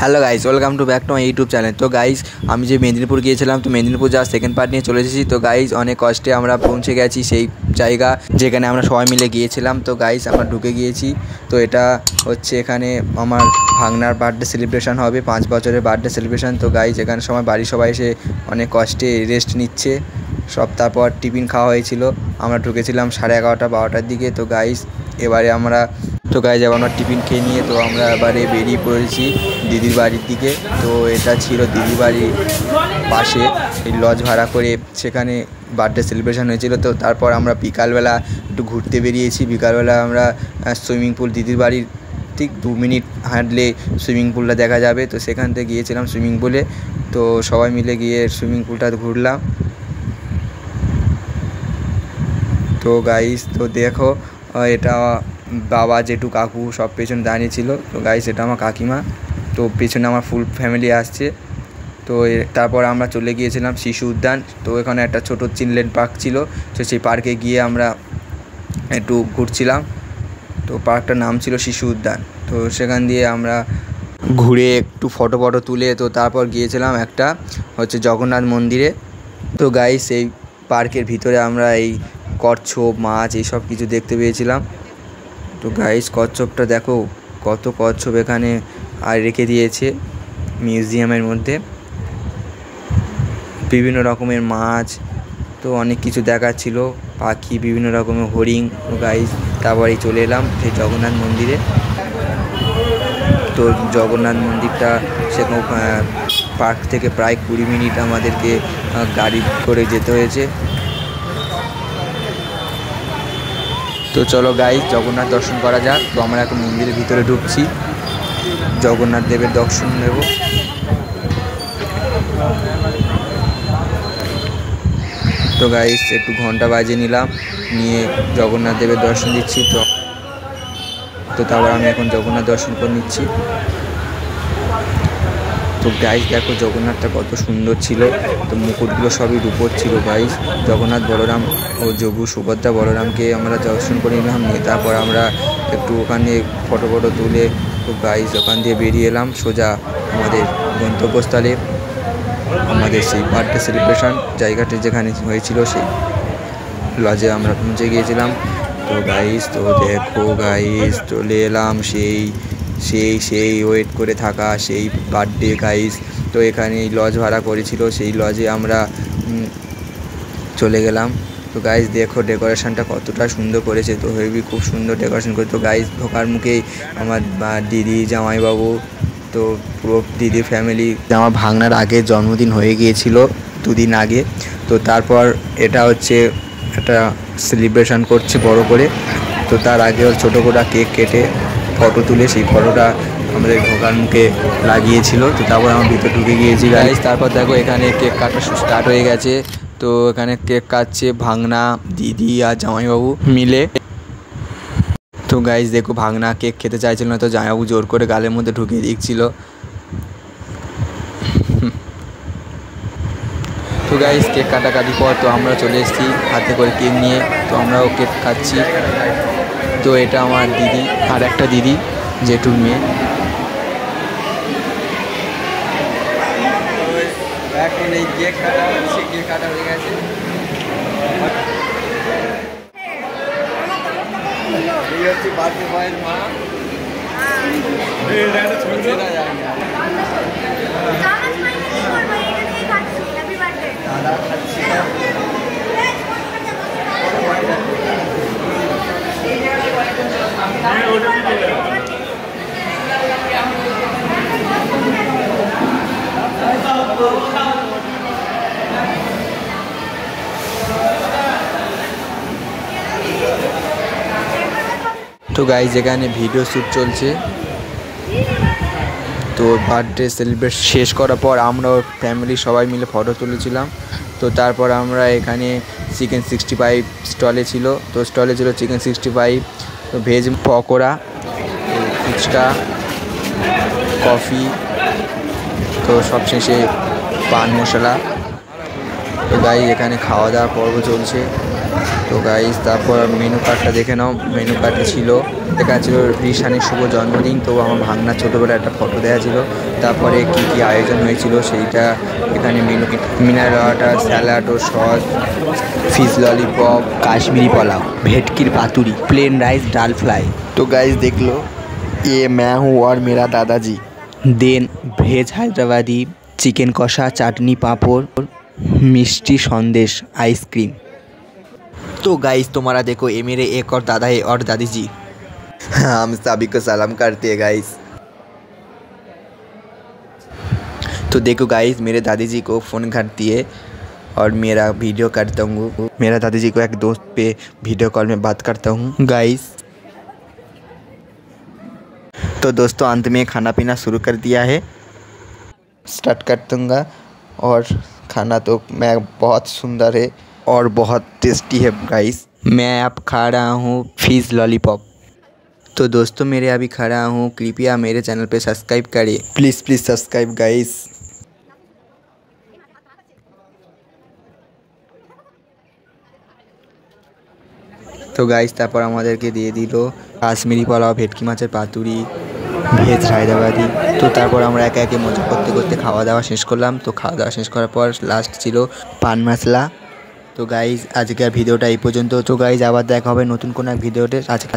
Hello guys, welcome to back to my YouTube channel. তো guys, আমি যে মেদিনীপুর গিয়েছিলাম, তো মেদিনীপুর যাওয়ার সেকেন্ড পার্ট নিয়ে চলে এসেছি। তো গাইস, অনেক কষ্টে আমরা পৌঁছে গেছি সেই জায়গা যেখানে আমরা সবাই মিলে গিয়েছিলাম। তো গাইস, আমরা ঢুকে গিয়েছি। তো এটা হচ্ছে এখানে আমার ভাগনার বার্থডে সেলিব্রেশন হবে, 5 বছরের বার্থডে সেলিব্রেশন। তো গাইস, এখানে বাড়ির সবাই এসে অনেক কষ্টে রেস্ট নিচ্ছে সব। তারপর টিফিন খাওয়া হয়েছিল, আমরা ঢুকেছিলাম 11:30 12টার দিকে। তো গাইস, এবারে আমরা আমরা টিফিন খেয়ে নিয়ে তো আমরা এবারে বেরিয়ে পড়েছি দিদির বাড়ির দিকে। তো এটা ছিল দিদির বাড়ির পাশে, এই লজ ভাড়া করে সেখানে বার্থডে সেলিব্রেশন হয়েছিল। তো তারপর আমরা বিকালবেলা একটু ঘুরতে বেরিয়েছি। বিকালবেলা আমরা সুইমিং পুল, দিদির বাড়ির ঠিক 2 মিনিট হাঁটলে সুইমিং পুলটা দেখা যাবে। তো সেখান থেকে গিয়েছিলাম সুইমিং পুলে। তো সবাই মিলে গিয়ে সুইমিং পুলটা ঘুরলাম। তো গাইস, তো দেখো, এটা বাবা, জেঠু, কাকু সব পেছনে দাঁড়িয়েছিল। তো গাইস, এটা আমার কাকিমা। তো পেছনে আমার ফুল ফ্যামিলি আসছে। তো তারপর আমরা চলে গিয়েছিলাম শিশু উদ্যান। তো এখানে একটা ছোটো চিলড্রেন পার্ক ছিল। তো সেই পার্কে গিয়ে আমরা একটু ঘুরছিলাম। তো পার্কটার নাম ছিল শিশু উদ্যান। তো সেখান দিয়ে আমরা ঘুরে একটু ফটো তুলে তো তারপর গিয়েছিলাম একটা হচ্ছে জগন্নাথ মন্দিরে। তো গাইস, এই পার্কের ভিতরে আমরা এই কচ্ছপ, মাছ এইসব কিছু দেখতে পেয়েছিলাম। তো গাইস, কচ্ছপটা দেখো, কত কচ্ছপ এখানে আর রেখে দিয়েছে মিউজিয়ামের মধ্যে, বিভিন্ন রকমের মাছ। তো অনেক কিছু দেখাচ্ছিল, পাখি, বিভিন্ন রকমের হরিণ। তো গাইস, তারপরেই চলে এলাম সেই জগন্নাথ মন্দিরে। তো জগন্নাথ মন্দিরটা সেখানে পার্ক থেকে প্রায় 20 মিনিট আমাদেরকে গাড়ি করে যেতে হয়েছে। তো চলো গাইস, জগন্নাথ দর্শন করা যাক। তো আমরা এখন মন্দিরের ভিতরে ঢুকছি, জগন্নাথ দেবের দর্শন নেব। তো গাইস, একটু ঘন্টা বাজিয়ে নিলাম, নিয়ে জগন্নাথ দেবের দর্শন দিচ্ছি। তো তারপর আমি এখন জগন্নাথ দর্শন করে নিচ্ছি। তো গাইস দেখো, জগন্নাথটা কত সুন্দর ছিল। তো মুকুটগুলো সবই রূপোর ছিল গাইস। জগন্নাথ, বলরাম ও যোগু, সুভদ্রা, বলরামকে আমরা দর্শন করে নিলাম। নিয়ে তারপর আমরা একটু ওখানে ফটো তুলে তো গাইস ওখান দিয়ে বেরিয়ে এলাম সোজা আমাদের গন্তব্যস্থলে, আমাদের সেই বার্থডে সেলিব্রেশন জায়গাটি যেখানে হয়েছিল সেই লজে আমরা পৌঁছে গিয়েছিলাম। তো গাইস, তো দেখো গাইস, চলে এলাম সেই ওয়েট করে থাকা সেই বার্থডে গাইস। তো এখানে লজ ভাড়া করেছিল, সেই লজে আমরা চলে গেলাম। তো গাইস দেখো, ডেকোরেশনটা কতটা সুন্দর করেছে। তো হেভি, খুব সুন্দর ডেকোরেশন করে। তো গাইস, ঢোকার মুখেই আমার দিদি, জামাইবাবু, তো পুরো দিদির ফ্যামিলি। আমার ভাগনার আগে জন্মদিন হয়ে গিয়েছিল 2 দিন আগে। তো তারপর এটা হচ্ছে একটা সেলিব্রেশন করছে বড় করে। তো তার আগে ওর ছোটো করে কেক কেটে ফটো তুলে সেই ফটোটা আমাদের ঢোকার মুখে লাগিয়েছিল। তো তারপর আমার ভিতরে ঢুকে গিয়েছি গাইস। তারপর দেখো, এখানে কেক কাটা স্টার্ট হয়ে গেছে। তো এখানে কেক কাটছে ভাগনা, দিদি আর জামাইবাবু মিলে। তো গাইস দেখো, ভাগনা কেক খেতে চাইছিল না, তো জামাইবাবু জোর করে গালের মধ্যে ঢুকিয়ে দিচ্ছিল। তো গাইস, কেক কাটাকাটি পর তো আমরা চলে এসেছি হাতে করে কেক নিয়ে। তো আমরাও কেক খাচ্ছি। তো এটা আমার দিদি, আর একটা দিদি, জেঠুর মেয়ে। এখন এই কেক কাটা হচ্ছে, কেক কাটা হয়ে গেছে। এই হচ্ছে বার্থডে বয়ের মা। দাদা খাচ্ছি। তো গাইস, এখানে ভিডিও শ্যুট চলছে। তো বার্থডে সেলিব্রেট শেষ করার পর আমরা ফ্যামিলি সবাই মিলে ফটো তুলেছিলাম। তো তারপর আমরা এখানে চিকেন 65 স্টলে ছিল। তো স্টলে ছিল চিকেন 65, তো ভেজ পকোড়া, ফুচকা, কফি, তো সবশেষে পান মশলা। তো গাইস, এখানে খাওয়া দাওয়ার পর্ব চলছে। তো গাইস তারপর মেনু কার্ডটা দেখে নাও। মেনু কার্ডে ছিল দেখা ছিল রিশানের শুভ জন্মদিন, তো আমার ভাগনা ছোটোবেলায় একটা ফটো দেওয়া ছিল। তারপরে কী কী আয়োজন হয়েছিল সেইটা এখানে মেনু, মিনারেল ওয়াটার, স্যালাড ও sauce, fish lollipop, Kashmiri pulao, ভেটকির paturi, plain rice, dal fry. तो गाइस देख लो, ये मैं हूँ और मेरा दादाजी। Then veg Hyderabadi, chicken kosha, chutney, papad, mishti, sandesh, ice cream. तो गाइस तुम्हारा देखो, ये मेरे एक और दादा है और दादी जी। हम सभी को सलाम करते हैं गाइस। तो देखो गाइस, मेरे दादी जी को फ़ोन करती है और मेरा वीडियो करता हूँ। मेरा दादी जी को एक दोस्त पे वीडियो कॉल में बात करता हूँ गाइस। तो दोस्तों अंत में खाना पीना शुरू कर दिया है, स्टार्ट कर दूँगा। और खाना तो मैं बहुत सुंदर है और बहुत टेस्टी है गाइस। मैं अब खा रहा हूँ फिश लॉलीपॉप। तो दोस्तों मेरे अभी खा रहा हूँ, कृपया मेरे चैनल पे सब्सक्राइब करिए, प्लीज़ प्लीज़ सब्सक्राइब गाइस। तो गाइस তারপর আমাদেরকে দিয়ে দিল কাশ্মীরি পোলাও, ভেটকি মাছের পাতুরি, ভেজ হায়দ্রাবাদি। তো তারপর আমরা একে একে মজা করতে করতে খাওয়া দাওয়া শেষ করলাম। তো খাওয়া দাওয়া শেষ করার পর লাস্ট ছিল পান মশলা। তো গাইস আজকের ভিডিওটা এই পর্যন্ত। তো গাইস আবার দেখা হবে নতুন কোনো এক ভিডিওতে। আজকে